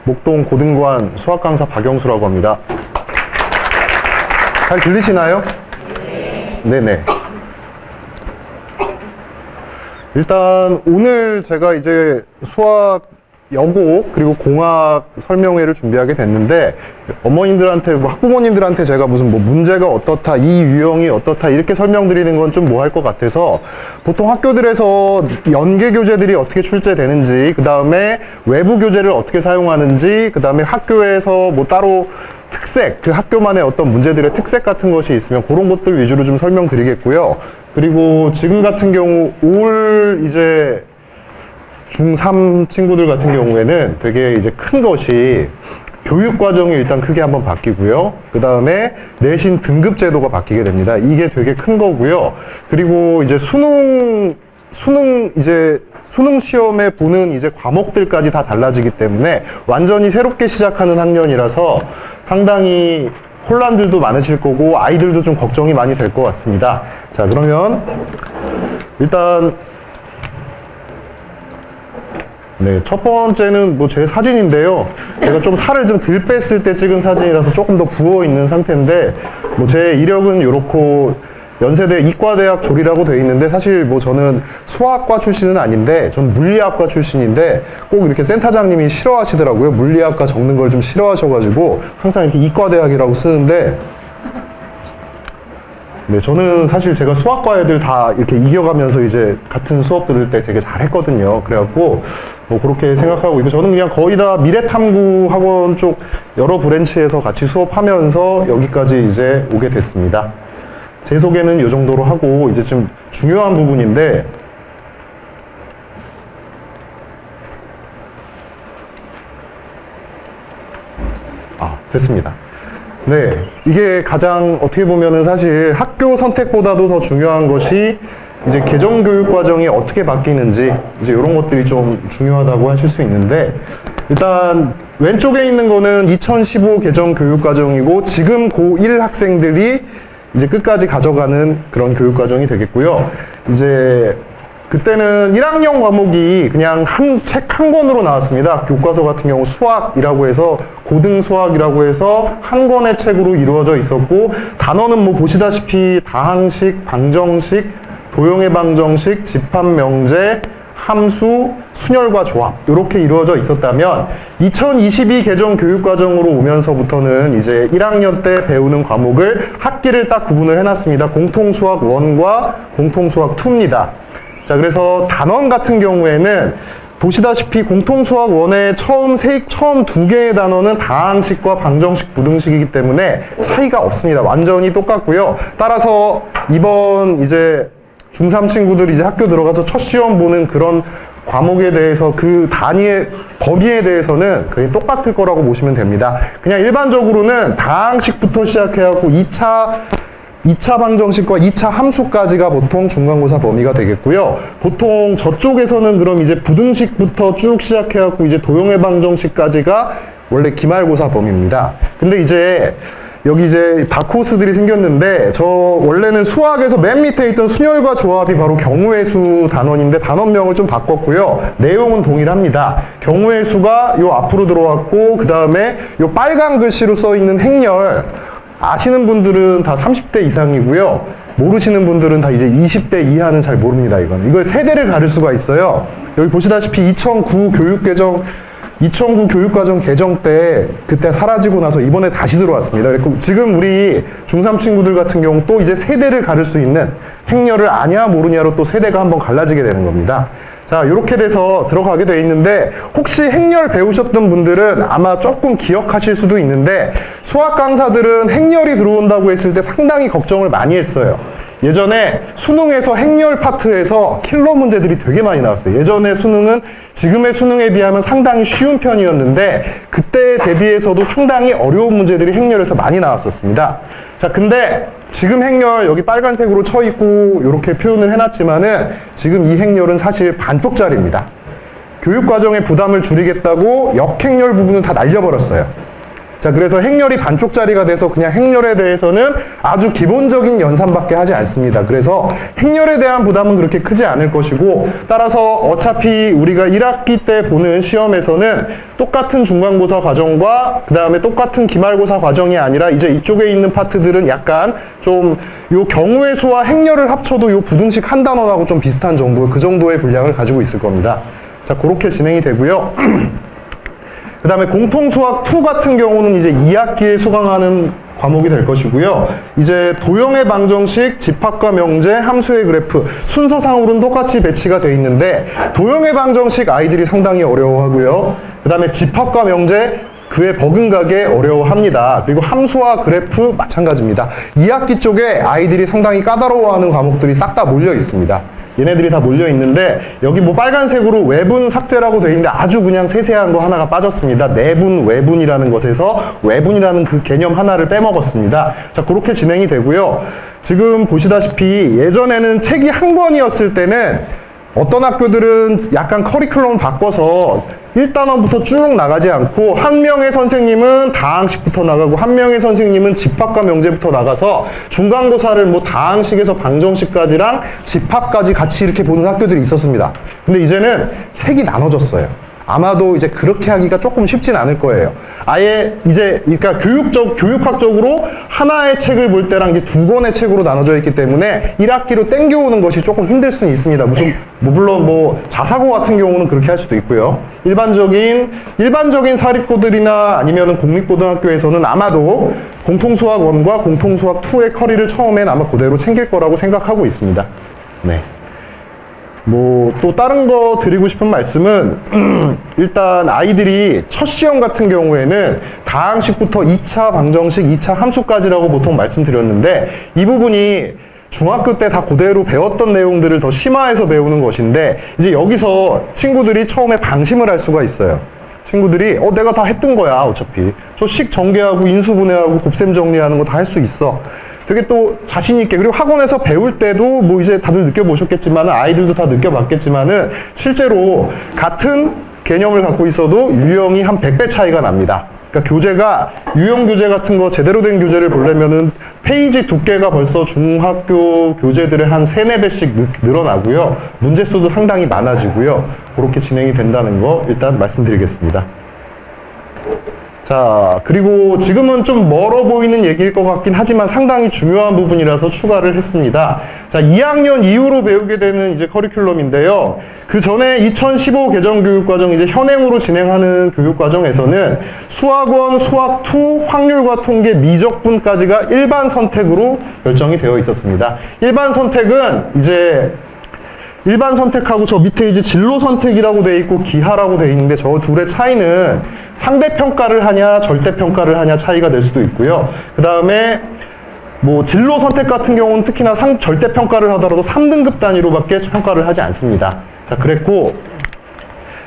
목동 고등관 수학강사 박영수라고 합니다. 잘 들리시나요? 네네. 일단 오늘 제가 이제 수학 여고 그리고 공학 설명회를 준비하게 됐는데, 어머님들한테 학부모님들한테 제가 무슨 문제가 어떻다, 이 유형이 어떻다 이렇게 설명드리는 건 좀 뭐 할 것 같아서, 보통 학교들에서 연계 교재들이 어떻게 출제되는지, 그 다음에 외부 교재를 어떻게 사용하는지, 그 다음에 학교에서 뭐 따로 특색, 그 학교만의 어떤 문제들의 특색 같은 것이 있으면 그런 것들 위주로 좀 설명드리겠고요. 그리고 지금 같은 경우 올 이제 중3 친구들 같은 경우에는 되게 이제 큰 것이 교육 과정이 일단 크게 한번 바뀌고요. 그 다음에 내신 등급 제도가 바뀌게 됩니다. 이게 되게 큰 거고요. 그리고 이제 수능 시험에 보는 이제 과목들까지 다 달라지기 때문에 완전히 새롭게 시작하는 학년이라서 상당히 혼란들도 많으실 거고 아이들도 좀 걱정이 많이 될 것 같습니다. 자, 그러면 일단 네, 첫 번째는 뭐 제 사진인데요. 제가 좀 살을 좀 덜 뺐을 때 찍은 사진이라서 조금 더 부어 있는 상태인데, 뭐 제 이력은 요렇고 연세대 이과대학 조리라고 되어 있는데, 사실 뭐 저는 수학과 출신은 아닌데 전 물리학과 출신인데, 꼭 이렇게 센터장님이 싫어하시더라고요. 물리학과 적는 걸 좀 싫어하셔가지고 항상 이렇게 이과대학이라고 쓰는데, 네, 저는 사실 제가 수학과 애들 다 이렇게 이겨가면서 이제 같은 수업 들을 때 되게 잘했거든요. 그래갖고 뭐 그렇게 생각하고 있고, 저는 그냥 거의 다 미래탐구 학원 쪽 여러 브랜치에서 같이 수업하면서 여기까지 이제 오게 됐습니다. 제 소개는 이 정도로 하고, 이제 좀 중요한 부분인데, 됐습니다. 네, 이게 가장 어떻게 보면은 사실 학교 선택보다도 더 중요한 것이 이제 개정교육 과정이 어떻게 바뀌는지, 이제 이런 것들이 좀 중요하다고 하실 수 있는데, 일단 왼쪽에 있는 거는 2015 개정교육 과정이고, 지금 고1 학생들이 이제 끝까지 가져가는 그런 교육 과정이 되겠고요. 이제 그때는 1학년 과목이 그냥 책 한 권으로 나왔습니다. 교과서 같은 경우 수학이라고 해서, 고등 수학이라고 해서 한 권의 책으로 이루어져 있었고, 단어는 뭐 보시다시피 다항식, 방정식, 도형의 방정식, 집합명제, 함수, 순열과 조합 이렇게 이루어져 있었다면, 2022 개정 교육과정으로 오면서부터는 이제 1학년 때 배우는 과목을 학기를 딱 구분을 해놨습니다. 공통수학 1과 공통수학 2입니다. 자, 그래서 단원 같은 경우에는 보시다시피 공통수학 1의 처음 두 개의 단원은 다항식과 방정식, 부등식이기 때문에 차이가 없습니다. 완전히 똑같고요. 따라서 이번 이제 중3 친구들 이제 학교 들어가서 첫 시험 보는 그런 과목에 대해서 그 단위의 범위에 대해서는 거의 똑같을 거라고 보시면 됩니다. 그냥 일반적으로는 다항식부터 시작해갖고 2차 방정식과 2차 함수까지가 보통 중간고사 범위가 되겠고요. 보통 저쪽에서는 그럼 이제 부등식부터 쭉 시작해갖고 이제 도형의 방정식까지가 원래 기말고사 범위입니다. 근데 이제 여기 이제 다크호스들이 생겼는데, 저 원래는 수학에서 맨 밑에 있던 순열과 조합이 바로 경우의 수 단원인데 단원명을 좀 바꿨고요. 내용은 동일합니다. 경우의 수가 요 앞으로 들어왔고, 그 다음에 요 빨간 글씨로 써 있는 행렬, 아시는 분들은 다 30대 이상이고요. 모르시는 분들은 다 이제 20대 이하는 잘 모릅니다. 이걸 세대를 가릴 수가 있어요. 여기 보시다시피 2009 교육과정 개정 때 그때 사라지고 나서 이번에 다시 들어왔습니다. 그리고 지금 우리 중3 친구들 같은 경우 또 이제 세대를 가릴 수 있는 행렬을 아냐 모르냐로 또 세대가 한번 갈라지게 되는 겁니다. 자, 이렇게 돼서 들어가게 돼 있는데, 혹시 행렬 배우셨던 분들은 아마 조금 기억하실 수도 있는데, 수학 강사들은 행렬이 들어온다고 했을 때 상당히 걱정을 많이 했어요. 예전에 수능에서 행렬 파트에서 킬러 문제들이 되게 많이 나왔어요. 예전에 수능은 지금의 수능에 비하면 상당히 쉬운 편이었는데, 그때 대비해서도 상당히 어려운 문제들이 행렬에서 많이 나왔었습니다. 자, 근데 지금 행렬 여기 빨간색으로 쳐 있고 이렇게 표현을 해놨지만은, 지금 이 행렬은 사실 반쪽짜리입니다. 교육과정의 부담을 줄이겠다고 역행렬 부분을 다 날려버렸어요. 자, 그래서 행렬이 반쪽짜리가 돼서 그냥 행렬에 대해서는 아주 기본적인 연산밖에 하지 않습니다. 그래서 행렬에 대한 부담은 그렇게 크지 않을 것이고, 따라서 어차피 우리가 1학기 때 보는 시험에서는 똑같은 중간고사 과정과 그 다음에 똑같은 기말고사 과정이 아니라 이제 이쪽에 있는 파트들은 약간 좀 요 경우의 수와 행렬을 합쳐도 요 부등식 한 단원하고 좀 비슷한 정도, 그 정도의 분량을 가지고 있을 겁니다. 자, 그렇게 진행이 되고요. 그 다음에 공통수학 2 같은 경우는 이제 2학기에 수강하는 과목이 될 것이고요. 이제 도형의 방정식, 집합과 명제, 함수의 그래프 순서상으로는 똑같이 배치가 되어 있는데, 도형의 방정식 아이들이 상당히 어려워하고요. 그 다음에 집합과 명제 그에 버금가게 어려워합니다. 그리고 함수와 그래프 마찬가지입니다. 2학기 쪽에 아이들이 상당히 까다로워하는 과목들이 싹 다 몰려 있습니다. 얘네들이 다 몰려 있는데, 여기 뭐 빨간색으로 외분 삭제라고 되어 있는데 아주 그냥 세세한 거 하나가 빠졌습니다. 내분, 외분이라는 것에서 외분이라는 그 개념 하나를 빼먹었습니다. 자, 그렇게 진행이 되고요. 지금 보시다시피 예전에는 책이 한 권이었을 때는 어떤 학교들은 약간 커리큘럼 바꿔서 1단원부터 쭉 나가지 않고 한 명의 선생님은 다항식부터 나가고 한 명의 선생님은 집합과 명제부터 나가서 중간고사를 뭐 다항식에서 방정식까지랑 집합까지 같이 이렇게 보는 학교들이 있었습니다. 근데 이제는 색이 나눠졌어요. 아마도 이제 그렇게 하기가 조금 쉽진 않을 거예요. 아예 이제 그러니까 교육학적으로 하나의 책을 볼 때랑 이제 2권의 책으로 나눠져 있기 때문에 1학기로 땡겨오는 것이 조금 힘들 수는 있습니다. 물론 뭐 자사고 같은 경우는 그렇게 할 수도 있고요. 일반적인 사립고들이나 아니면은 공립고등학교에서는 아마도 공통수학 1과 공통수학 2의 커리를 처음엔 아마 그대로 챙길 거라고 생각하고 있습니다. 네. 뭐 또 다른 거 드리고 싶은 말씀은 일단 아이들이 첫 시험 같은 경우에는 다항식부터 2차 방정식, 2차 함수까지라고 보통 말씀드렸는데, 이 부분이 중학교 때 다 그대로 배웠던 내용들을 더 심화해서 배우는 것인데, 이제 여기서 친구들이 처음에 방심을 할 수가 있어요. 친구들이 내가 다 했던 거야 어차피. 저 식 전개하고 인수분해하고 곱셈 정리하는 거 다 할 수 있어. 되게 또 자신있게, 그리고 학원에서 배울 때도 뭐 이제 다들 느껴보셨겠지만, 아이들도 다 느껴봤겠지만은 실제로 같은 개념을 갖고 있어도 유형이 한 100배 차이가 납니다. 그러니까 교재가, 유형 교재 같은 거 제대로 된 교재를 보려면은 페이지 두께가 벌써 중학교 교재들의 한 3-4배씩 늘어나고요. 문제 수도 상당히 많아지고요. 그렇게 진행이 된다는 거 일단 말씀드리겠습니다. 자, 그리고 지금은 좀 멀어 보이는 얘기일 것 같긴 하지만 상당히 중요한 부분이라서 추가를 했습니다. 자, 2학년 이후로 배우게 되는 이제 커리큘럼인데요. 그 전에 2015 개정교육과정 이제 현행으로 진행하는 교육과정에서는 수학원, 수학2, 확률과 통계, 미적분까지가 일반 선택으로 결정이 되어 있었습니다. 일반 선택은 이제 일반 선택하고 저 밑에 이제 진로 선택이라고 돼 있고 기하라고 돼 있는데, 저 둘의 차이는 상대평가를 하냐 절대평가를 하냐 차이가 될 수도 있고요. 그 다음에 뭐 진로 선택 같은 경우는 특히나 절대평가를 하더라도 3등급 단위로밖에 평가를 하지 않습니다. 자, 그랬고,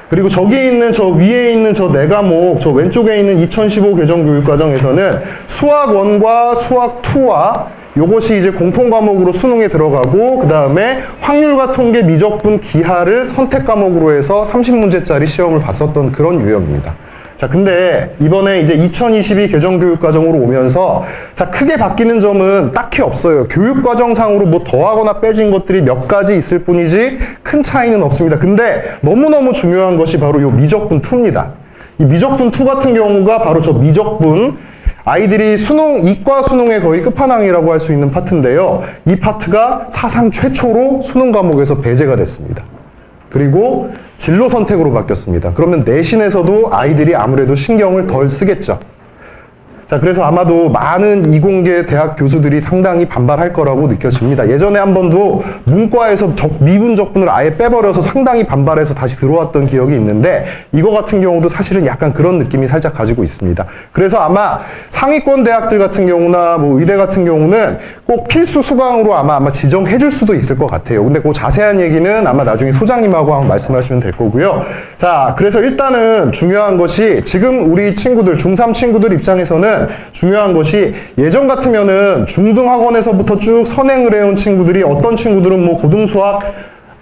그리고 저기 있는 저 위에 있는 저 4과목, 저 왼쪽에 있는 2015 개정교육과정에서는 수학 1과 수학 2와 요것이 이제 공통과목으로 수능에 들어가고, 그 다음에 확률과 통계, 미적분, 기하를 선택과목으로 해서 30문제짜리 시험을 봤었던 그런 유형입니다. 자, 근데 이번에 이제 2022 개정교육과정으로 오면서 자, 크게 바뀌는 점은 딱히 없어요. 교육과정상으로 뭐 더하거나 빼진 것들이 몇 가지 있을 뿐이지 큰 차이는 없습니다. 근데 너무너무 중요한 것이 바로 요 미적분 2입니다. 이 미적분 2 같은 경우가 바로 저 미적분, 아이들이 이과 수능의 거의 끝판왕이라고 할 수 있는 파트인데요. 이 파트가 사상 최초로 수능 과목에서 배제가 됐습니다. 그리고 진로 선택으로 바뀌었습니다. 그러면 내신에서도 아이들이 아무래도 신경을 덜 쓰겠죠. 자, 그래서 아마도 많은 이공계 대학 교수들이 상당히 반발할 거라고 느껴집니다. 예전에 한 번도 문과에서 미분 적분을 아예 빼버려서 상당히 반발해서 다시 들어왔던 기억이 있는데, 이거 같은 경우도 사실은 약간 그런 느낌이 살짝 가지고 있습니다. 그래서 아마 상위권 대학들 같은 경우나 뭐 의대 같은 경우는 꼭 필수 수강으로 아마 지정해 줄 수도 있을 것 같아요. 근데 그 자세한 얘기는 아마 나중에 소장님하고 한번 말씀하시면 될 거고요. 자, 그래서 일단은 중요한 것이, 지금 우리 친구들, 중3 친구들 입장에서는 중요한 것이, 예전 같으면은 중등 학원에서부터 쭉 선행을 해온 친구들이, 어떤 친구들은 뭐 고등수학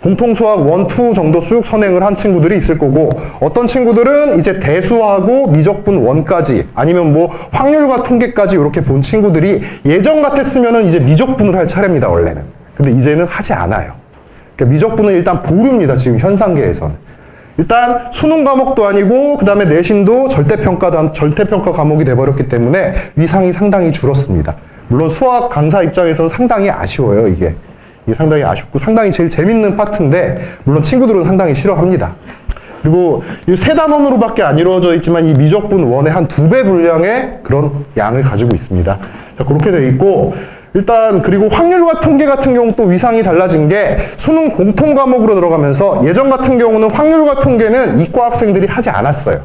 공통 수학 1, 2 정도 쭉 선행을 한 친구들이 있을 거고, 어떤 친구들은 이제 대수하고 미적분 1까지 아니면 뭐 확률과 통계까지 이렇게 본 친구들이 예전 같았으면은 이제 미적분을 할 차례입니다, 원래는. 근데 이제는 하지 않아요. 그러니까 미적분은 일단 보류입니다, 지금 현상계에서는. 일단 수능 과목도 아니고 그 다음에 내신도 절대평가 과목이 돼버렸기 때문에 위상이 상당히 줄었습니다. 물론 수학 강사 입장에서는 상당히 아쉬워요, 이게 상당히 아쉽고 상당히 제일 재밌는 파트인데, 물론 친구들은 상당히 싫어합니다. 그리고 이 세 단원으로밖에 안 이루어져 있지만 이 미적분 1의 한 2배 분량의 그런 양을 가지고 있습니다. 자, 그렇게 돼 있고, 일단 그리고 확률과 통계 같은 경우 또 위상이 달라진 게 수능 공통 과목으로 들어가면서, 예전 같은 경우는 확률과 통계는 이과 학생들이 하지 않았어요.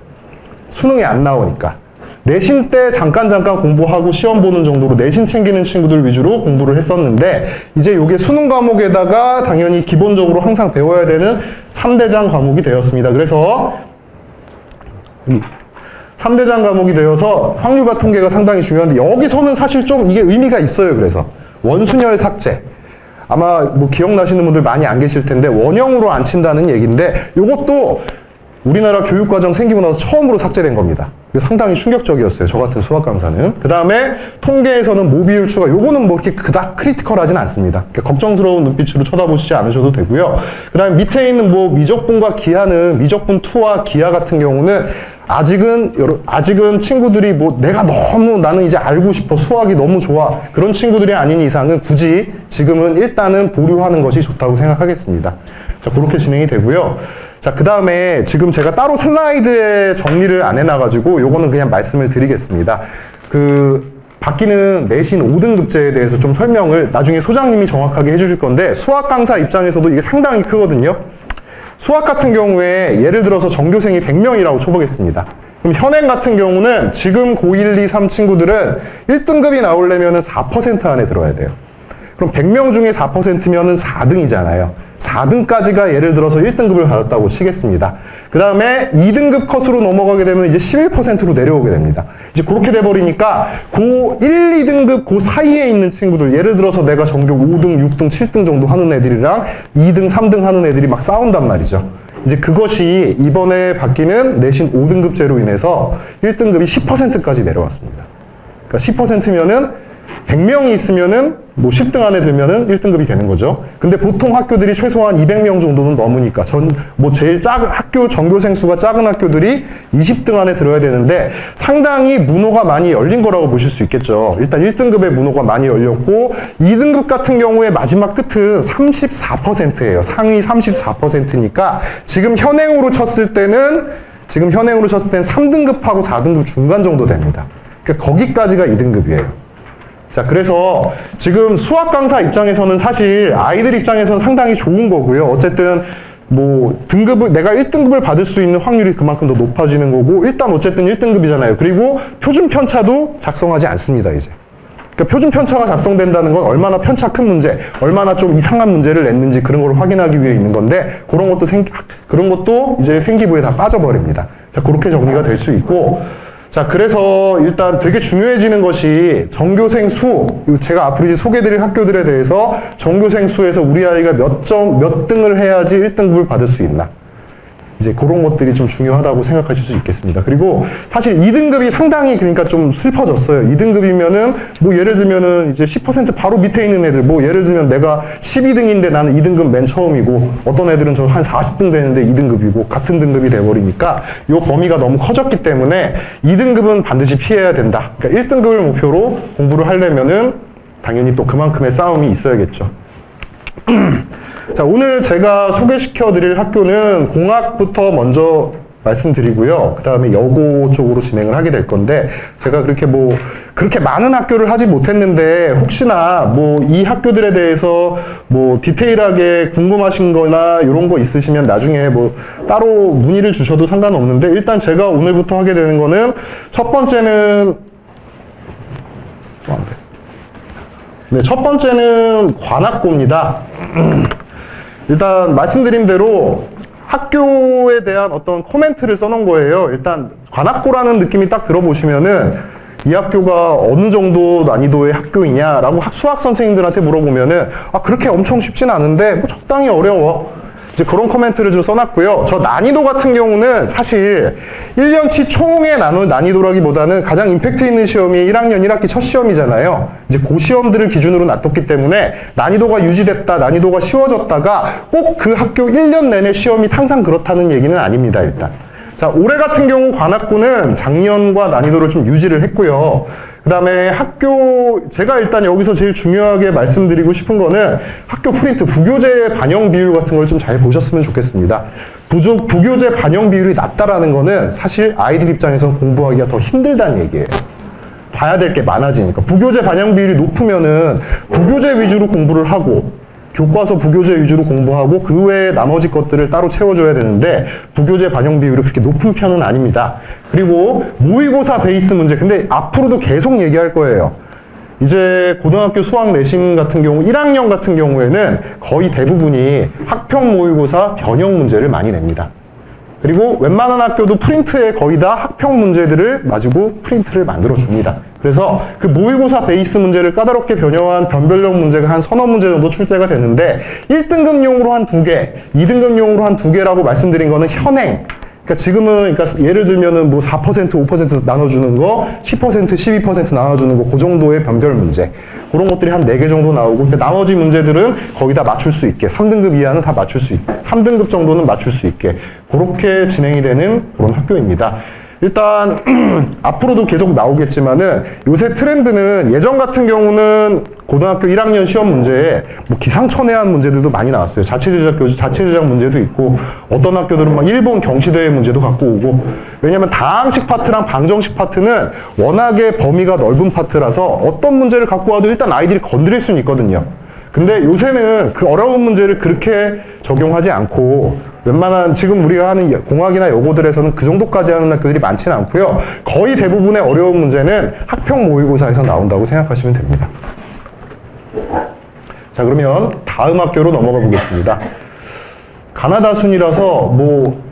수능에 안 나오니까. 내신 때 잠깐 공부하고 시험 보는 정도로 내신 챙기는 친구들 위주로 공부를 했었는데, 이제 이게 수능 과목에다가 당연히 기본적으로 항상 배워야 되는 3대장 과목이 되었습니다. 그래서 3대장 과목이 되어서 확률과 통계가 상당히 중요한데, 여기서는 사실 좀 이게 의미가 있어요. 그래서 원순열 삭제, 아마 뭐 기억나시는 분들 많이 안 계실 텐데 원형으로 안 친다는 얘기인데, 이것도 우리나라 교육과정 생기고 나서 처음으로 삭제된 겁니다. 상당히 충격적이었어요, 저 같은 수학 강사는. 그 다음에 통계에서는 모비율 추가, 요거는 뭐 이렇게 그닥 크리티컬하진 않습니다. 걱정스러운 눈빛으로 쳐다보시지 않으셔도 되고요. 그 다음에 밑에 있는 뭐 미적분과 기하는, 미적분 2와 기하 같은 경우는 아직은 친구들이 뭐 내가 너무 나는 이제 알고 싶어, 수학이 너무 좋아, 그런 친구들이 아닌 이상은 굳이 지금은 일단은 보류하는 것이 좋다고 생각하겠습니다. 자, 그렇게 진행이 되고요. 자, 그 다음에 지금 제가 따로 슬라이드에 정리를 안 해놔가지고 요거는 그냥 말씀을 드리겠습니다. 바뀌는 내신 5등급제에 대해서 좀 설명을 나중에 소장님이 정확하게 해주실 건데, 수학 강사 입장에서도 이게 상당히 크거든요. 수학 같은 경우에 예를 들어서 전교생이 100명이라고 쳐보겠습니다. 그럼 현행 같은 경우는 지금 고1, 2, 3 친구들은 1등급이 나오려면 4% 안에 들어야 돼요. 그럼 100명 중에 4%면은 4등이잖아요. 4등까지가 예를 들어서 1등급을 받았다고 치겠습니다. 그 다음에 2등급 컷으로 넘어가게 되면 이제 11%로 내려오게 됩니다. 이제 그렇게 돼버리니까 고 1, 2등급 그 사이에 있는 친구들, 예를 들어서 내가 전교 5등, 6등, 7등 정도 하는 애들이랑 2등, 3등 하는 애들이 막 싸운단 말이죠. 이제 그것이 이번에 바뀌는 내신 5등급제로 인해서 1등급이 10%까지 내려왔습니다. 그러니까 10%면은 100명이 있으면은 뭐 10등 안에 들면은 1등급이 되는 거죠. 근데 보통 학교들이 최소한 200명 정도는 넘으니까 제일 작은 학교 전교생 수가 작은 학교들이 20등 안에 들어야 되는데, 상당히 문호가 많이 열린 거라고 보실 수 있겠죠. 일단 1등급의 문호가 많이 열렸고, 2등급 같은 경우에 마지막 끝은 34%예요. 상위 34%니까 지금 현행으로 쳤을 때는 3등급하고 4등급 중간 정도 됩니다. 그러니까 거기까지가 2등급이에요. 자, 그래서 지금 수학 강사 입장에서는 사실 아이들 입장에서는 상당히 좋은 거고요. 어쨌든 뭐 내가 1등급을 받을 수 있는 확률이 그만큼 더 높아지는 거고, 일단 어쨌든 1등급이잖아요. 그리고 표준 편차도 작성하지 않습니다, 이제. 그러니까 표준 편차가 작성된다는 건 얼마나 편차 큰 문제, 얼마나 좀 이상한 문제를 냈는지 그런 걸 확인하기 위해 있는 건데, 그런 것도 이제 생기부에 다 빠져버립니다. 자, 그렇게 정리가 될 수 있고, 자, 그래서 일단 되게 중요해지는 것이 전교생 수, 제가 앞으로 이제 소개드릴 학교들에 대해서 전교생 수에서 우리 아이가 몇 등을 해야지 1등급을 받을 수 있나. 이제 그런 것들이 좀 중요하다고 생각하실 수 있겠습니다. 그리고 사실 2등급이 상당히 그러니까 좀 슬퍼졌어요. 2등급이면은 뭐 예를 들면은 이제 10% 바로 밑에 있는 애들, 뭐 예를 들면 내가 12등인데 나는 2등급 맨 처음이고, 어떤 애들은 저 한 40등 되는데 2등급이고 같은 등급이 돼버리니까 이 범위가 너무 커졌기 때문에 2등급은 반드시 피해야 된다. 그러니까 1등급을 목표로 공부를 하려면은 당연히 또 그만큼의 싸움이 있어야겠죠. 자, 오늘 제가 소개시켜 드릴 학교는 공학부터 먼저 말씀드리고요. 그 다음에 여고 쪽으로 진행을 하게 될 건데, 제가 그렇게 많은 학교를 하지 못했는데, 혹시나 이 학교들에 대해서 디테일하게 궁금하신 거나 이런 거 있으시면 나중에 따로 문의를 주셔도 상관없는데, 일단 제가 오늘부터 하게 되는 거는, 첫 번째는 관학고입니다. 일단 말씀드린 대로 학교에 대한 어떤 코멘트를 써놓은 거예요. 일단 관학고라는 느낌이 딱 들어보시면은 이 학교가 어느 정도 난이도의 학교이냐라고 수학 선생님들한테 물어보면은 그렇게 엄청 쉽진 않은데 적당히 어려워. 이제 그런 코멘트를 좀 써놨고요. 저 난이도 같은 경우는 사실 1년치 총의 난이도라기보다는 가장 임팩트 있는 시험이 1학년 1학기 첫 시험이잖아요. 이제 그 시험들을 기준으로 놔뒀기 때문에 난이도가 유지됐다, 난이도가 쉬워졌다가 꼭 그 학교 1년 내내 시험이 항상 그렇다는 얘기는 아닙니다, 일단. 자, 올해 같은 경우 관악구는 작년과 난이도를 좀 유지를 했고요. 그 다음에 제가 일단 여기서 제일 중요하게 말씀드리고 싶은 거는 학교 프린트, 부교재 반영 비율 같은 걸 좀 잘 보셨으면 좋겠습니다. 부교재 반영 비율이 낮다라는 거는 사실 아이들 입장에서는 공부하기가 더 힘들다는 얘기예요. 봐야 될 게 많아지니까. 부교재 반영 비율이 높으면은 부교재 위주로 공부를 하고, 교과서 부교재 위주로 공부하고 그 외에 나머지 것들을 따로 채워줘야 되는데 부교재 반영 비율이 그렇게 높은 편은 아닙니다. 그리고 모의고사 베이스 문제, 근데 앞으로도 계속 얘기할 거예요. 이제 고등학교 수학 내신 같은 경우 1학년 같은 경우에는 거의 대부분이 학평 모의고사 변형 문제를 많이 냅니다. 그리고 웬만한 학교도 프린트에 거의 다 학평 문제들을 가지고 프린트를 만들어 줍니다. 그래서 그 모의고사 베이스 문제를 까다롭게 변형한 변별력 문제가 한 서너 문제 정도 출제가 되는데 1등급용으로 한 2개, 2등급용으로 한 2개라고 말씀드린 거는 현행. 그러니까 지금은 그러니까 예를 들면은 뭐 4%, 5% 나눠주는 거, 10%, 12% 나눠주는 거, 그 정도의 변별 문제. 그런 것들이 한 4개 정도 나오고, 그러니까 나머지 문제들은 거의 다 맞출 수 있게, 3등급 이하는 다 맞출 수 있게, 3등급 정도는 맞출 수 있게, 그렇게 진행이 되는 그런 학교입니다. 일단 앞으로도 계속 나오겠지만은 요새 트렌드는 예전 같은 경우는 고등학교 1학년 시험 문제에 뭐 기상천외한 문제들도 많이 나왔어요. 자체 제작 문제도 있고 어떤 학교들은 막 일본 경시대회 문제도 갖고 오고, 왜냐면 다항식 파트랑 방정식 파트는 워낙에 범위가 넓은 파트라서 어떤 문제를 갖고 와도 일단 아이들이 건드릴 수는 있거든요. 근데 요새는 그 어려운 문제를 그렇게 적용하지 않고 웬만한 지금 우리가 하는 공학이나 여고들에서는 그 정도까지 하는 학교들이 많지는 않고요. 거의 대부분의 어려운 문제는 학평 모의고사에서 나온다고 생각하시면 됩니다. 자, 그러면 다음 학교로 넘어가 보겠습니다. 가나다 순이라서 뭐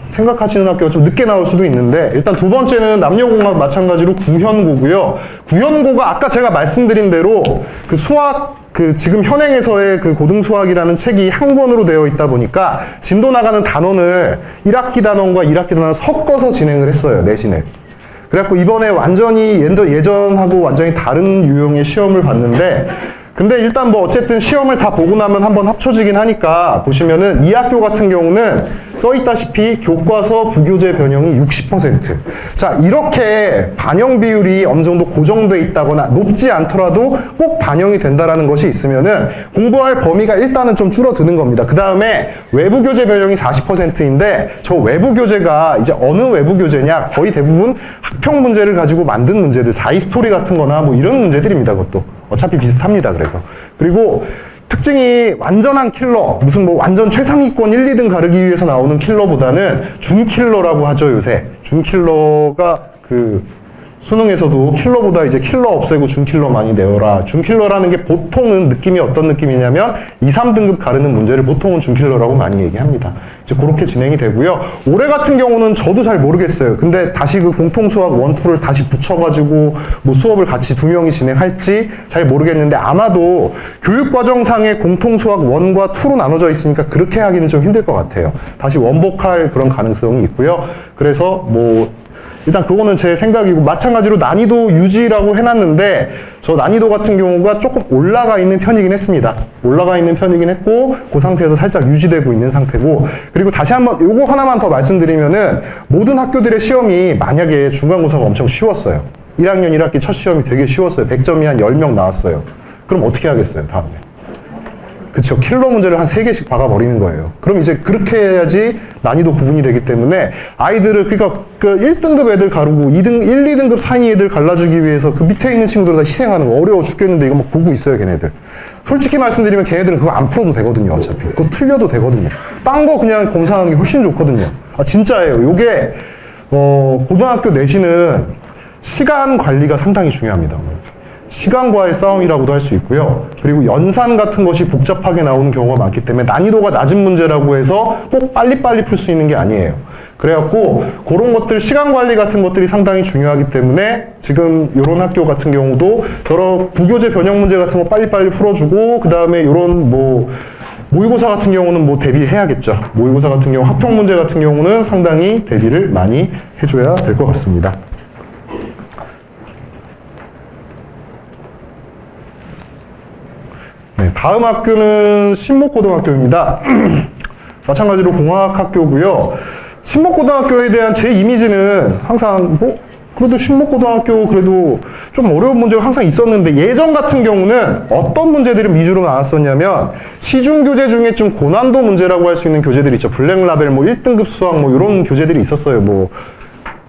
생각하시는 학교가 좀 늦게 나올 수도 있는데, 일단 두 번째는 남녀공학 마찬가지로 구현고고요. 구현고가 아까 제가 말씀드린 대로 그 수학 지금 현행에서의 그 고등수학이라는 책이 한 권으로 되어 있다 보니까 진도 나가는 단원을 1학기 단원과 2학기 단원을 섞어서 진행을 했어요, 내신을. 그래갖고 이번에 완전히 예전하고 완전히 다른 유형의 시험을 봤는데, 근데 일단 뭐 어쨌든 시험을 다 보고 나면 한번 합쳐지긴 하니까 보시면은 이 학교 같은 경우는 써있다시피 교과서 부교재 변형이 60%. 자, 이렇게 반영 비율이 어느 정도 고정돼 있다거나 높지 않더라도 꼭 반영이 된다라는 것이 있으면은 공부할 범위가 일단은 좀 줄어드는 겁니다. 그 다음에 외부 교재 변형이 40%인데 저 외부 교재가 이제 어느 외부 교재냐, 거의 대부분 학평 문제를 가지고 만든 문제들, 자이스토리 같은 거나 뭐 이런 문제들입니다. 그것도 어차피 비슷합니다. 그리고 특징이 완전한 킬러, 무슨 뭐 완전 최상위권 1, 2등 가르기 위해서 나오는 킬러보다는 준킬러라고 하죠, 요새. 준킬러가 수능에서도 킬러보다 이제 킬러 없애고 준킬러 많이 내어라. 준킬러라는 게 보통은 느낌이 어떤 느낌이냐면 2, 3등급 가르는 문제를 보통은 준킬러라고 많이 얘기합니다. 이제 그렇게 진행이 되고요. 올해 같은 경우는 저도 잘 모르겠어요. 근데 다시 그 공통수학 1, 2를 다시 붙여가지고 뭐 수업을 같이 2명이 진행할지 잘 모르겠는데, 아마도 교육과정상의 공통수학 1과 2로 나눠져 있으니까 그렇게 하기는 좀 힘들 것 같아요. 다시 원복할 그런 가능성이 있고요. 그래서 뭐 일단 그거는 제 생각이고, 마찬가지로 난이도 유지라고 해놨는데 저 난이도 같은 경우가 조금 올라가 있는 편이긴 했습니다. 올라가 있는 편이긴 했고 그 상태에서 살짝 유지되고 있는 상태고, 그리고 다시 한번 요거 하나만 더 말씀드리면은 모든 학교들의 시험이 만약에 중간고사가 엄청 쉬웠어요. 1학년 1학기 첫 시험이 되게 쉬웠어요. 100점이 한 10명 나왔어요. 그럼 어떻게 하겠어요, 다음에? 그쵸, 킬러 문제를 한 3개씩 박아버리는 거예요. 그럼 이제 그렇게 해야지 난이도 구분이 되기 때문에 아이들을, 그러니까 그 1등급 애들 가르고 1, 2등급 상위 애들 갈라주기 위해서 그 밑에 있는 친구들 다 희생하는 거, 어려워 죽겠는데 이거 막 보고 있어요, 걔네들. 솔직히 말씀드리면 걔네들은 그거 안 풀어도 되거든요, 어차피. 그거 틀려도 되거든요. 딴 거 그냥 검사하는 게 훨씬 좋거든요. 아, 진짜예요. 요게, 고등학교 내신은 시간 관리가 상당히 중요합니다. 시간과의 싸움이라고도 할 수 있고요. 그리고 연산 같은 것이 복잡하게 나오는 경우가 많기 때문에 난이도가 낮은 문제라고 해서 꼭 빨리빨리 풀 수 있는 게 아니에요. 그래갖고 그런 것들, 시간 관리 같은 것들이 상당히 중요하기 때문에 지금 이런 학교 같은 경우도 저런 부교재 변형 문제 같은 거 빨리빨리 풀어주고, 그 다음에 이런 뭐 모의고사 같은 경우는 뭐 대비해야겠죠. 모의고사 같은 경우, 합평 문제 같은 경우는 상당히 대비를 많이 해줘야 될 것 같습니다. 네, 다음 학교는 신목고등학교입니다. 마찬가지로 공학학교고요. 신목고등학교에 대한 제 이미지는 항상 그래도 신목고등학교 그래도 좀 어려운 문제가 항상 있었는데, 예전 같은 경우는 어떤 문제들이 위주로 나왔었냐면 시중교재 중에 좀 고난도 문제라고 할 수 있는 교재들이 있죠. 블랙라벨 뭐 1등급 수학 뭐 이런 교재들이 있었어요. 뭐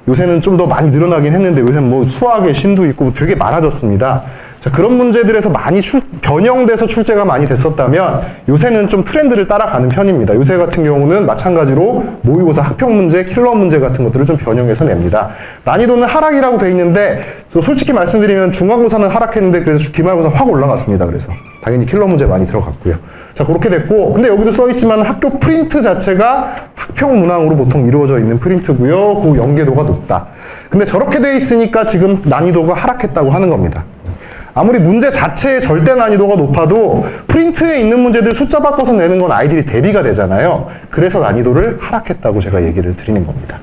요새는 좀 더 많이 늘어나긴 했는데 요새는 뭐 수학의 신도 있고 되게 많아졌습니다. 자, 그런 문제들에서 많이 변형돼서 출제가 많이 됐었다면 요새는 좀 트렌드를 따라가는 편입니다. 요새 같은 경우는 마찬가지로 모의고사 합평 문제, 킬러 문제 같은 것들을 좀 변형해서 냅니다. 난이도는 하락이라고 돼 있는데 솔직히 말씀드리면 중간고사는 하락했는데 그래서 기말고사 확 올라갔습니다. 그래서 당연히 킬러 문제 많이 들어갔고요. 자, 그렇게 됐고, 근데 여기도 써있지만 학교 프린트 자체가 학평 문항으로 보통 이루어져 있는 프린트고요. 그 연계도가 높다. 근데 저렇게 돼 있으니까 지금 난이도가 하락했다고 하는 겁니다. 아무리 문제 자체의 절대 난이도가 높아도 프린트에 있는 문제들 숫자 바꿔서 내는 건 아이들이 대비가 되잖아요. 그래서 난이도를 하락했다고 제가 얘기를 드리는 겁니다.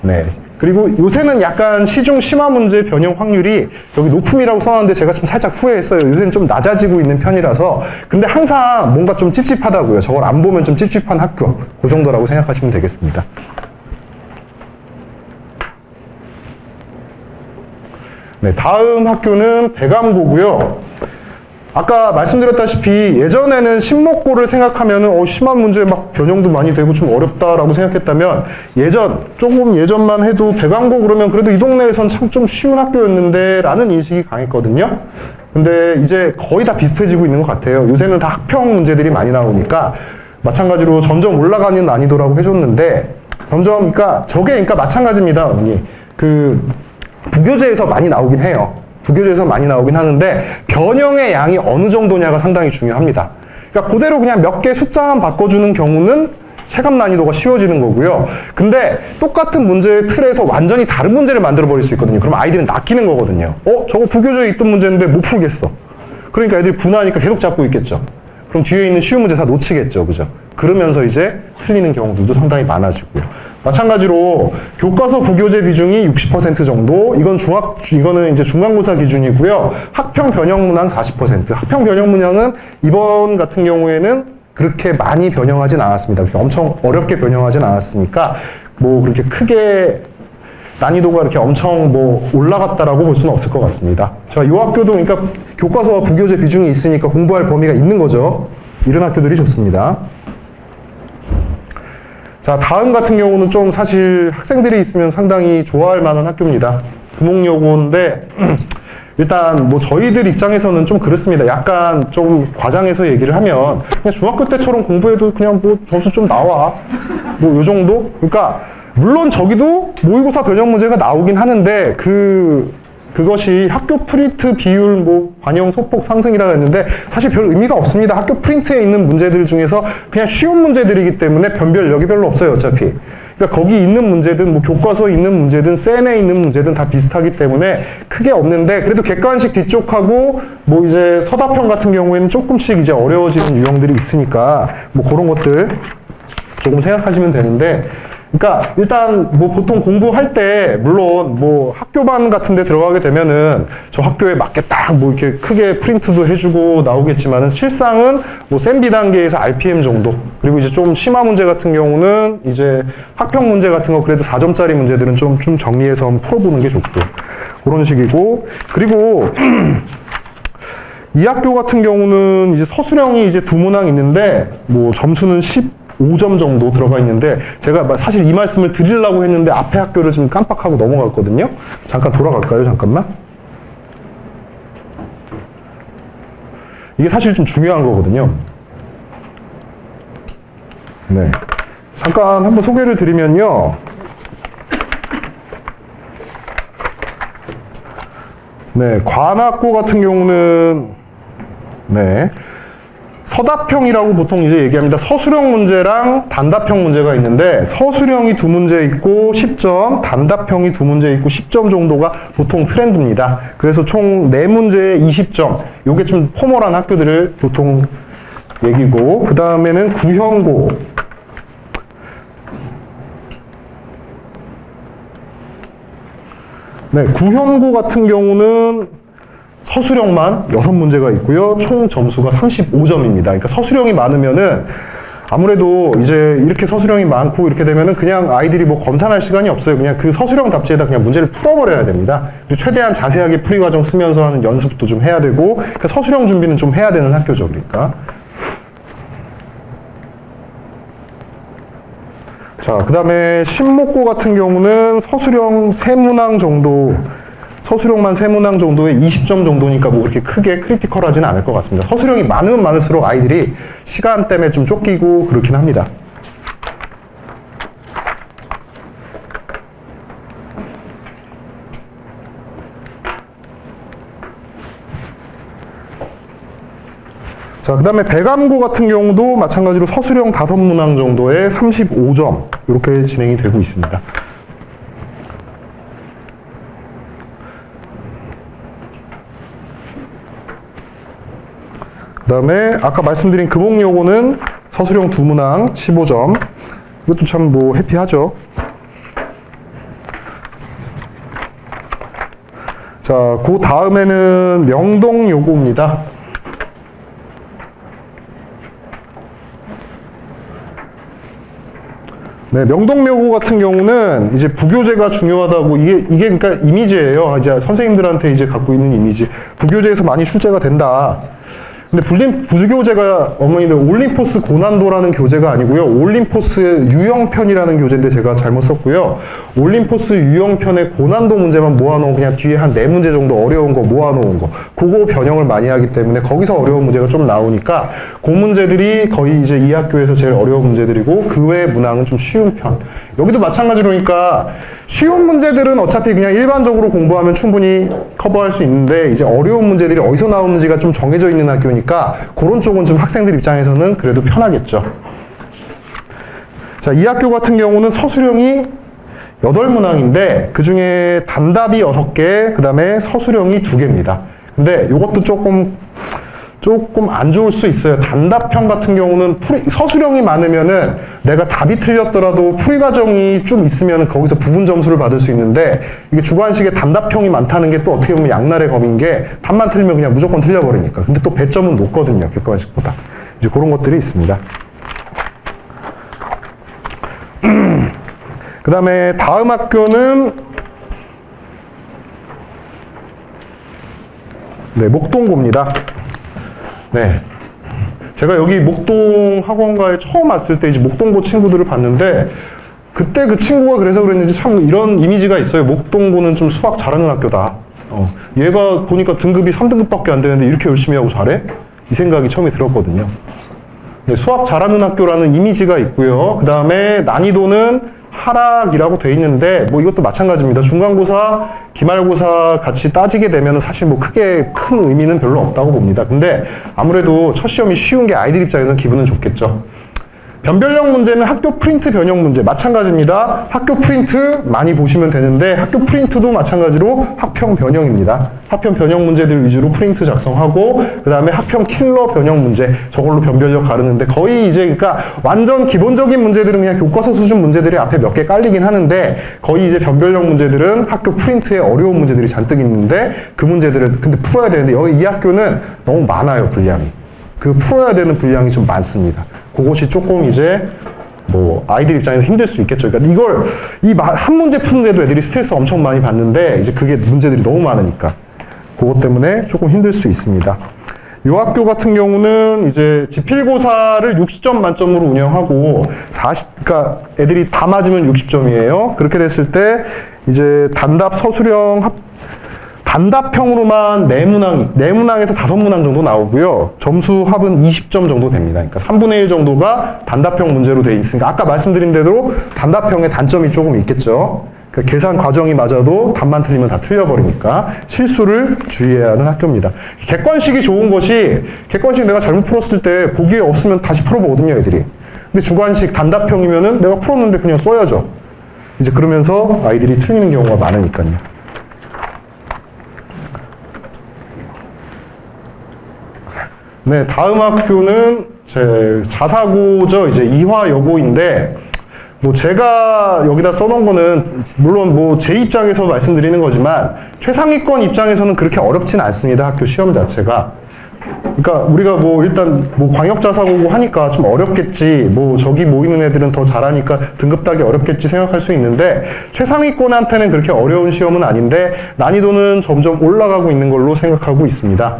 네. 그리고 요새는 약간 시중 심화 문제 변형 확률이 여기 높음이라고 써놨는데 제가 좀 살짝 후회했어요. 요새는 좀 낮아지고 있는 편이라서. 근데 항상 뭔가 좀 찝찝하다고요. 저걸 안 보면 좀 찝찝한 학교. 그 정도라고 생각하시면 되겠습니다. 네, 다음 학교는 대감고고요. 아까 말씀드렸다시피 예전에는 신목고를 생각하면은 심한 문제 막 변형도 많이 되고 좀 어렵다라고 생각했다면 조금 예전만 해도 대감고 그러면 그래도 이 동네에선 참 좀 쉬운 학교였는데 라는 인식이 강했거든요. 근데 이제 거의 다 비슷해지고 있는 것 같아요. 요새는 다 학평 문제들이 많이 나오니까 마찬가지로 점점 올라가는 난이도라고 해줬는데 그러니까 마찬가지입니다, 어머니. 부교재에서 많이 나오긴 해요. 부교재에서 많이 나오긴 하는데 변형의 양이 어느 정도냐가 상당히 중요합니다. 그러니까 그대로 그냥 몇 개 숫자만 바꿔주는 경우는 체감 난이도가 쉬워지는 거고요. 근데 똑같은 문제의 틀에서 완전히 다른 문제를 만들어 버릴 수 있거든요. 그럼 아이들은 낚이는 거거든요. 저거 부교재에 있던 문제인데 못 풀겠어. 그러니까 애들이 분하니까 계속 잡고 있겠죠. 그럼 뒤에 있는 쉬운 문제 다 놓치겠죠. 그죠? 그러면서 이제 틀리는 경우들도 상당히 많아지고요. 마찬가지로 교과서 부교재 비중이 60% 정도, 이거는 이제 중간고사 기준이고요. 학평 변형 문항 40%. 학평 변형 문항은 이번 같은 경우에는 그렇게 많이 변형하진 않았습니다. 그렇게 엄청 어렵게 변형하진 않았으니까 뭐 그렇게 크게 난이도가 이렇게 엄청 올라갔다라고 볼 수는 없을 것 같습니다. 자, 이 학교도 그러니까 교과서와 부교재 비중이 있으니까 공부할 범위가 있는 거죠. 이런 학교들이 좋습니다. 자, 다음 같은 경우는 좀 사실 학생들이 있으면 상당히 좋아할 만한 학교입니다. 금옥여고인데 일단 저희들 입장에서는 좀 그렇습니다. 약간 좀 과장해서 얘기를 하면 그냥 중학교 때처럼 공부해도 그냥 점수 좀 나와. 요 정도? 그러니까 물론 저기도 모의고사 변형 문제가 나오긴 하는데 그것이 학교 프린트 비율 반영 소폭 상승이라고 했는데 사실 별 의미가 없습니다. 학교 프린트에 있는 문제들 중에서 그냥 쉬운 문제들이기 때문에 변별력이 별로 없어요, 어차피. 그러니까 거기 있는 문제든 교과서에 있는 문제든 센에 있는 문제든 다 비슷하기 때문에 크게 없는데 그래도 객관식 뒤쪽하고 이제 서답형 같은 경우에는 조금씩 이제 어려워지는 유형들이 있으니까 그런 것들 조금 생각하시면 되는데, 그러니까 일단 보통 공부할 때 물론 학교반 같은 데 들어가게 되면은 저 학교에 맞게 딱 이렇게 크게 프린트도 해주고 나오겠지만은 실상은 센 B단계에서 RPM 정도, 그리고 이제 좀 심화 문제 같은 경우는 이제 학평 문제 같은 거 그래도 4점짜리 문제들은 좀 정리해서 한번 풀어보는 게 좋고 그런 식이고, 그리고 이 학교 같은 경우는 이제 서술형이 이제 2문항 있는데 점수는 15점 정도 들어가 있는데 제가 사실 이 말씀을 드리려고 했는데 앞에 학교를 좀 깜빡하고 넘어갔거든요. 잠깐 돌아갈까요? 잠깐만. 이게 사실 좀 중요한 거거든요. 네. 잠깐 한번 소개를 드리면요. 네. 관악고 같은 경우는 서답형이라고 보통 이제 얘기합니다. 서술형 문제랑 단답형 문제가 있는데 서술형이 2문제 있고 10점, 단답형이 2문제 있고 10점 정도가 보통 트렌드입니다. 그래서 총 4문제에 20점. 요게 좀 포멀한 학교들을 보통 얘기고, 그 다음에는 구형고. 네, 구형고 같은 경우는 서술형만 6문제가 있고요. 총 점수가 35점입니다. 그러니까 서술형이 많으면은 아무래도 이제 이렇게 서술형이 많고 이렇게 되면은 그냥 아이들이 뭐 검산할 시간이 없어요. 그냥 그 서술형 답지에다 그냥 문제를 풀어버려야 됩니다. 그리고 최대한 자세하게 풀이 과정 쓰면서 하는 연습도 좀 해야 되고, 그러니까 서술형 준비는 좀 해야 되는 학교죠, 그러니까. 자, 그 다음에 신목고 같은 경우는 서술형 3문항 정도, 서술형만 3문항 정도에 20점 정도니까 뭐 그렇게 크게 크리티컬하지는 않을 것 같습니다. 서술형이 많으면 많을수록 아이들이 시간 때문에 좀 쫓기고 그렇긴 합니다. 자, 그 다음에 대감고 같은 경우도 마찬가지로 서술형 5문항 정도에 35점 이렇게 진행이 되고 있습니다. 그 다음에 아까 말씀드린 금옥여고는 서술형 2문항 15점. 이것도 참 뭐 해피하죠. 자, 그 다음에는 명동여고입니다. 네, 명동여고 같은 경우는 이제 부교재가 중요하다고, 이게 그러니까 이미지예요. 이제 선생님들한테 이제 갖고 있는 이미지. 부교재에서 많이 출제가 된다. 근데 부교재가 어머니들 올림포스 고난도라는 교재가 아니고요. 올림포스 유형편이라는 교재인데 제가 잘못 썼고요. 올림포스 유형편의 고난도 문제만 모아놓은 그냥 뒤에 한 4문제 정도 어려운 거 모아놓은 거. 그거 변형을 많이 하기 때문에 거기서 어려운 문제가 좀 나오니까 그 문제들이 거의 이제 이 학교에서 제일 어려운 문제들이고 그 외의 문항은 좀 쉬운 편. 여기도 마찬가지로니까 쉬운 문제들은 어차피 그냥 일반적으로 공부하면 충분히 커버할 수 있는데 이제 어려운 문제들이 어디서 나오는지가 좀 정해져 있는 학교니까 그런 쪽은 좀 학생들 입장에서는 그래도 편하겠죠. 자, 이 학교 같은 경우는 서술형이 8문항인데 그 중에 단답이 6개, 그 다음에 서술형이 2개입니다. 근데 이것도 조금 안 좋을 수 있어요. 단답형 같은 경우는 서술형이 많으면은 내가 답이 틀렸더라도 풀이 과정이 좀 있으면 거기서 부분 점수를 받을 수 있는데 이게 주관식에 단답형이 많다는 게 또 어떻게 보면 양날의 검인 게 답만 틀리면 그냥 무조건 틀려버리니까. 근데 또 배점은 높거든요. 객관식보다. 이제 그런 것들이 있습니다. 그 다음에 다음 학교는 네, 목동고입니다. 네. 제가 여기 목동 학원가에 처음 왔을 때 이제 목동고 친구들을 봤는데 그때 그 친구가 그래서 그랬는지 참 이런 이미지가 있어요. 목동고는 좀 수학 잘하는 학교다. 얘가 보니까 등급이 3등급밖에 안 되는데 이렇게 열심히 하고 잘해? 이 생각이 처음에 들었거든요. 네, 수학 잘하는 학교라는 이미지가 있고요. 그 다음에 난이도는 하락이라고 돼 있는데 뭐 이것도 마찬가지입니다. 중간고사, 기말고사 같이 따지게 되면 사실 뭐 크게 큰 의미는 별로 없다고 봅니다. 근데 아무래도 첫 시험이 쉬운 게 아이들 입장에서는 기분은 좋겠죠. 변별력 문제는 학교 프린트 변형 문제 마찬가지입니다. 학교 프린트 많이 보시면 되는데 학교 프린트도 마찬가지로 학평 변형입니다. 학평 변형 문제들 위주로 프린트 작성하고 그 다음에 학평 킬러 변형 문제 저걸로 변별력 가르는데 거의 이제 그러니까 완전 기본적인 문제들은 그냥 교과서 수준 문제들이 앞에 몇 개 깔리긴 하는데 거의 이제 변별력 문제들은 학교 프린트에 어려운 문제들이 잔뜩 있는데 그 문제들을 근데 풀어야 되는데 여기 이 학교는 너무 많아요, 분량이. 그 풀어야 되는 분량이 좀 많습니다. 그것이 조금 이제 뭐 아이들 입장에서 힘들 수 있겠죠. 그러니까 이걸 한 문제 푸는데도 애들이 스트레스 엄청 많이 받는데 이제 그게 문제들이 너무 많으니까 그것 때문에 조금 힘들 수 있습니다. 이 학교 같은 경우는 이제 지필고사를 60점 만점으로 운영하고 그러니까 애들이 다 맞으면 60점이에요. 그렇게 됐을 때 이제 단답 서술형 단답형으로만 4문항에서 5문항 정도 나오고요. 점수 합은 20점 정도 됩니다. 그러니까 3분의 1 정도가 단답형 문제로 돼 있으니까 아까 말씀드린 대로 단답형의 단점이 조금 있겠죠. 그러니까 계산 과정이 맞아도 답만 틀리면 다 틀려버리니까 실수를 주의해야 하는 학교입니다. 객관식이 좋은 것이 객관식 내가 잘못 풀었을 때 보기에 없으면 다시 풀어보거든요, 애들이. 근데 주관식 단답형이면은 내가 풀었는데 그냥 써야죠. 이제 그러면서 아이들이 틀리는 경우가 많으니까요. 네, 다음 학교는 제 자사고죠. 이제 이화여고인데, 뭐 제가 여기다 써놓은 거는 물론 뭐 제 입장에서 말씀드리는 거지만 최상위권 입장에서는 그렇게 어렵진 않습니다. 학교 시험 자체가. 그러니까 우리가 뭐 일단 뭐 광역자사고고 하니까 좀 어렵겠지, 뭐 저기 모이는 애들은 더 잘하니까 등급 따기 어렵겠지 생각할 수 있는데, 최상위권한테는 그렇게 어려운 시험은 아닌데 난이도는 점점 올라가고 있는 걸로 생각하고 있습니다.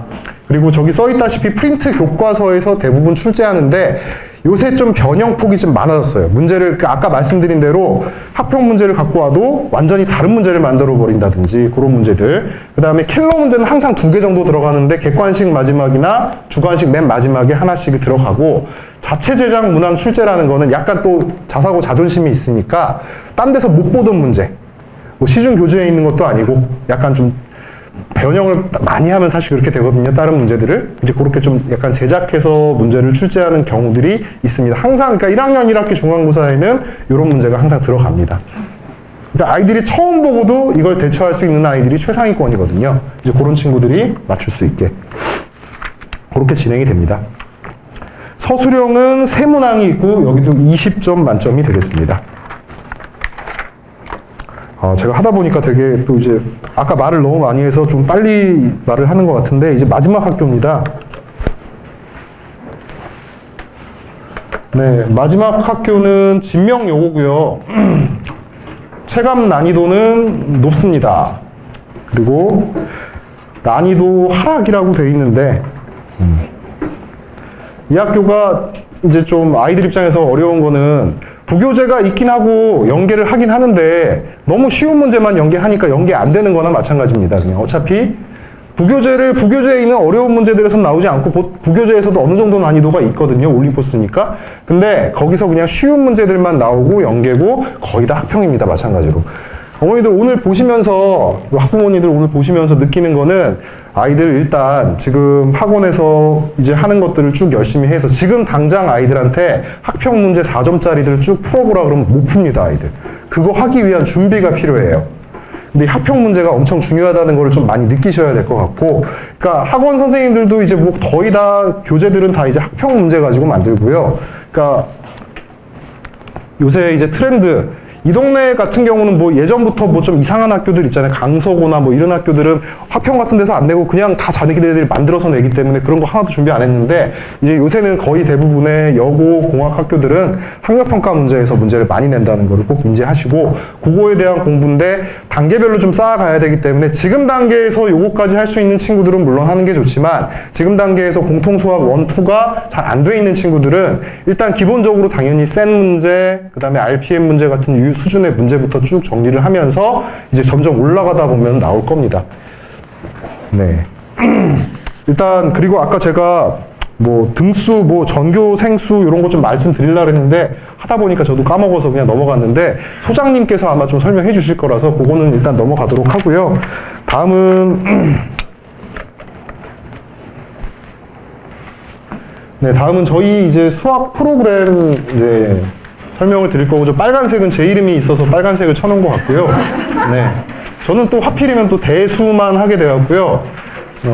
그리고 저기 써있다시피 프린트 교과서에서 대부분 출제하는데 요새 좀 변형폭이 좀 많아졌어요. 문제를 아까 말씀드린 대로 학평 문제를 갖고 와도 완전히 다른 문제를 만들어 버린다든지 그런 문제들. 그 다음에 킬러 문제는 항상 2개 정도 들어가는데 객관식 마지막이나 주관식 맨 마지막에 하나씩 들어가고, 자체 제작 문항 출제라는 거는 약간 또 자사고 자존심이 있으니까 딴 데서 못 보던 문제, 뭐 시중 교재에 있는 것도 아니고 약간 좀 변형을 많이 하면 사실 그렇게 되거든요. 다른 문제들을 이제 그렇게 좀 약간 제작해서 문제를 출제하는 경우들이 있습니다. 항상 그러니까 1학년 1학기 중간고사에는 이런 문제가 항상 들어갑니다. 그러니까 아이들이 처음 보고도 이걸 대처할 수 있는 아이들이 최상위권이거든요. 이제 그런 친구들이 맞출 수 있게 그렇게 진행이 됩니다. 서술형은 3문항이 있고 여기도 20점 만점이 되겠습니다. 제가 하다 보니까 되게 또 이제 아까 말을 너무 많이 해서 좀 빨리 말을 하는 것 같은데, 이제 마지막 학교입니다. 네, 마지막 학교는 진명여고고요. 체감 난이도는 높습니다. 그리고 난이도 하락이라고 되어 있는데, 이 학교가 이제 좀 아이들 입장에서 어려운 거는 부교재가 있긴 하고 연계를 하긴 하는데 너무 쉬운 문제만 연계하니까 연계 안 되는 거나 마찬가지입니다. 그냥 어차피 부교재에 있는 어려운 문제들에서 나오지 않고 부교재에서도 어느 정도 난이도가 있거든요. 올림포스니까. 근데 거기서 그냥 쉬운 문제들만 나오고 연계고 거의 다 학평입니다. 마찬가지로. 어머니들 오늘 보시면서, 학부모님들 오늘 보시면서 느끼는 거는 아이들 일단 지금 학원에서 이제 하는 것들을 쭉 열심히 해서 지금 당장 아이들한테 학평 문제 4점짜리들을 쭉 풀어보라 그러면 못 풉니다. 아이들. 그거 하기 위한 준비가 필요해요. 근데 학평 문제가 엄청 중요하다는 걸 좀 많이 느끼셔야 될 것 같고, 그러니까 학원 선생님들도 이제 뭐 거의 다 교재들은 다 이제 학평 문제 가지고 만들고요. 그러니까 요새 이제 트렌드, 이 동네 같은 경우는 뭐 예전부터 뭐 좀 이상한 학교들 있잖아요. 강서고나 뭐 이런 학교들은 학평 같은 데서 안 내고 그냥 다 자기네들이 만들어서 내기 때문에 그런 거 하나도 준비 안 했는데, 이제 요새는 거의 대부분의 여고 공학 학교들은 학력평가 문제에서 문제를 많이 낸다는 거를 꼭 인지하시고, 그거에 대한 공부인데 단계별로 좀 쌓아가야 되기 때문에 지금 단계에서 요거까지 할 수 있는 친구들은 물론 하는 게 좋지만, 지금 단계에서 공통수학 1, 2가 잘 안 돼 있는 친구들은 일단 기본적으로 당연히 센 문제, 그 다음에 RPM 문제 같은 수준의 문제부터 쭉 정리를 하면서 이제 점점 올라가다 보면 나올 겁니다. 네. 일단 그리고 아까 제가 뭐 등수, 뭐 전교 생수 이런 거 좀 말씀드리려고 했는데 하다 보니까 저도 까먹어서 그냥 넘어갔는데, 소장님께서 아마 좀 설명해 주실 거라서 그거는 일단 넘어가도록 하고요. 다음은 네, 다음은 저희 이제 수학 프로그램 이제 설명을 드릴 거고, 저 빨간색은 제 이름이 있어서 빨간색을 쳐놓은 것 같고요. 네. 저는 또 하필이면 또 대수만 하게 되었고요.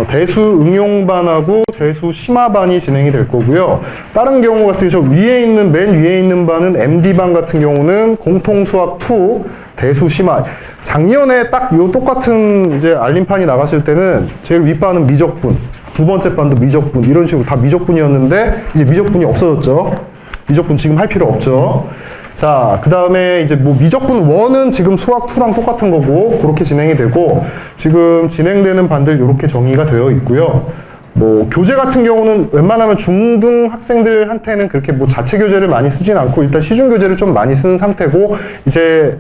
대수 응용반하고 대수 심화반이 진행이 될 거고요. 다른 경우 같은 저 위에 있는, 맨 위에 있는 반은 MD반 같은 경우는 공통수학 2, 대수 심화. 작년에 딱 요 똑같은 이제 알림판이 나갔을 때는 제일 윗반은 미적분, 두 번째 반도 미적분, 이런 식으로 다 미적분이었는데 이제 미적분이 없어졌죠. 미적분 지금 할 필요 없죠. 자, 그 다음에 이제 뭐 미적분 1은 지금 수학 2랑 똑같은 거고 그렇게 진행이 되고, 지금 진행되는 반들 이렇게 정의가 되어 있고요. 뭐 교재 같은 경우는 웬만하면 중등 학생들한테는 그렇게 뭐 자체 교재를 많이 쓰진 않고 일단 시중 교재를 좀 많이 쓰는 상태고, 이제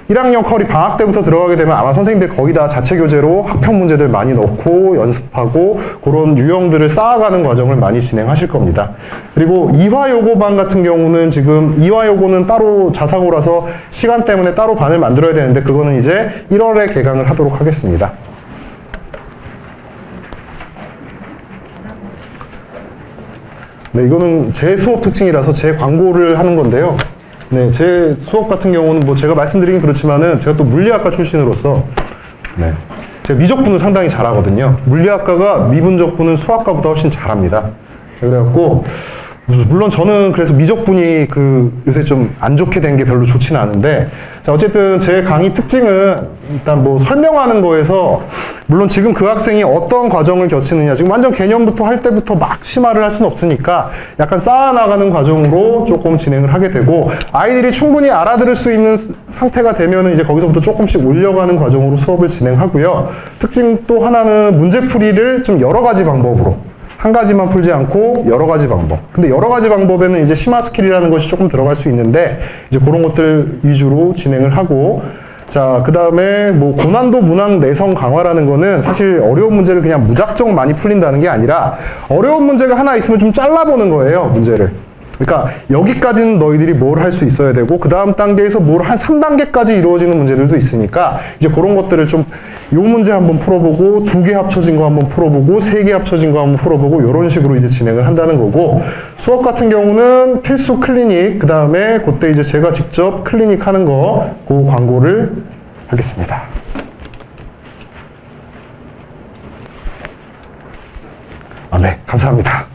1학년 커리 방학 때부터 들어가게 되면 아마 선생님들 거의 다 자체 교재로 학평 문제들 많이 넣고 연습하고 그런 유형들을 쌓아가는 과정을 많이 진행하실 겁니다. 그리고 이화여고반 같은 경우는 지금 이화여고는 따로 자사고라서 시간 때문에 따로 반을 만들어야 되는데 그거는 이제 1월에 개강을 하도록 하겠습니다. 네, 이거는 제 수업 특징이라서 제 광고를 하는 건데요. 네, 제 수업 같은 경우는 뭐 제가 말씀드리긴 그렇지만은 제가 또 물리학과 출신으로서 네, 제가 미적분을 상당히 잘하거든요. 물리학과가 미분적분은 수학과보다 훨씬 잘합니다. 그래갖고 물론 저는 그래서 미적분이 요새 좀 안 좋게 된 게 별로 좋지는 않은데, 자, 어쨌든 제 강의 특징은 일단 뭐 설명하는 거에서, 물론 지금 그 학생이 어떤 과정을 거치느냐, 지금 완전 개념부터 할 때부터 막 심화를 할 수는 없으니까 약간 쌓아나가는 과정으로 조금 진행을 하게 되고, 아이들이 충분히 알아들을 수 있는 상태가 되면은 이제 거기서부터 조금씩 올려가는 과정으로 수업을 진행하고요. 특징 또 하나는 문제풀이를 좀 여러 가지 방법으로, 한 가지만 풀지 않고 여러 가지 방법. 근데 여러 가지 방법에는 이제 심화 스킬이라는 것이 조금 들어갈 수 있는데, 이제 그런 것들 위주로 진행을 하고, 자, 그 다음에 뭐 고난도 문항 내성 강화라는 거는 사실 어려운 문제를 그냥 무작정 많이 풀린다는 게 아니라, 어려운 문제가 하나 있으면 좀 잘라보는 거예요, 문제를. 그러니까 여기까지는 너희들이 뭘 할 수 있어야 되고, 그 다음 단계에서 뭘 한 3단계까지 이루어지는 문제들도 있으니까, 이제 그런 것들을 좀, 요 문제 한번 풀어보고, 2개 합쳐진 거 한번 풀어보고, 3개 합쳐진 거 한번 풀어보고, 요런 식으로 이제 진행을 한다는 거고, 수업 같은 경우는 필수 클리닉, 그 다음에 그때 이제 제가 직접 클리닉 하는 거, 그 광고를 하겠습니다. 네, 감사합니다.